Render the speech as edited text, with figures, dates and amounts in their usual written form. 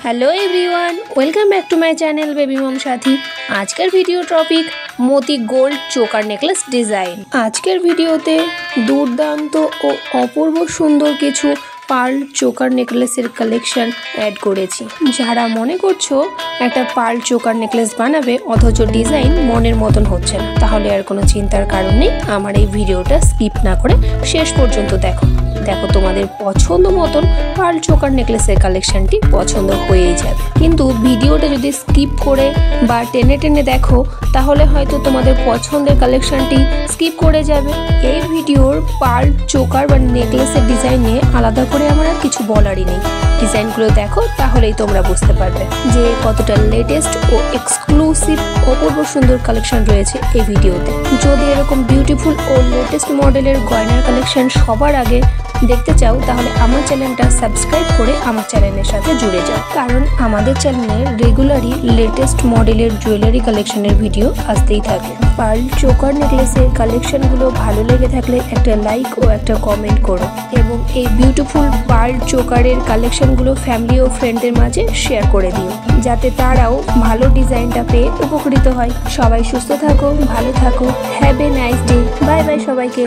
Hello everyone, welcome back to my channel baby mom Sathi. आजकल video topic मोती gold choker necklace design. आजकल ভিডিওতে দুর্দান্ত ও অপূর্ব সুন্দর কিছু পার্ল চোকার নেকলেসের কালেকশন অ্যাড করেছি। যারা মনে করছো একটা পার্ল চোকার নেকলেস বানাবে অথচ ডিজাইন মনের মতন হচ্ছে না, তাহলে আর কোনো চিন্তার কারণ নেই। আমার এই ভিডিওটা স্কিপ না করে শেষ পর্যন্ত দেখো। তোমাদের পছন্দ মতন পার্ল চোকার নেকলেসের কালেকশনটি পছন্দ হয়েই যাবে। কিন্তু ভিডিওটা যদি স্কিপ করে বা টেনে টেনে দেখো তাহলে হয়তো তোমাদের পছন্দের কালেকশনটি স্কিপ করে যাবে। এই ভিডিওর পার্ল চোকার বা নেকলেসের ডিজাইন নিয়ে আলাদা করে আমার আর কিছু বলারই নেই। ডিজাইনগুলো দেখো তাহলেই তোমরা বুঝতে পারবে যে কতটা লেটেস্ট ও এক্সক্লুসিভ অপূর্ব সুন্দর কালেকশন রয়েছে এই ভিডিওতে। যদি এরকম বিউটিফুল ও লেটেস্ট মডেলের গয়নার কালেকশন সবার আগে দেখতে চাও তাহলে আমার চ্যানেলটা সাবস্ক্রাইব করে আমার চ্যানেলের সাথে জুড়ে যাও, কারণ আমাদের চ্যানেলে রেগুলারই লেটেস্ট মডেলের জুয়েলারি কালেকশনের ভিডিও আসতেই থাকে। পার্ল চোকার নেকলেসের কালেকশনগুলো ভালো লেগে থাকলে একটা লাইক ও একটা কমেন্ট করো এবং এই বিউটিফুল পার্ল চোকারের কালেকশনগুলো ফ্যামিলি ও ফ্রেন্ডদের মাঝে শেয়ার করে দিও, যাতে তারাও ভালো ডিজাইনটা পেয়ে উপকৃত হয়। সবাই সুস্থ থাকো, ভালো থাকো। Have a nice day. Bye bye সবাইকে।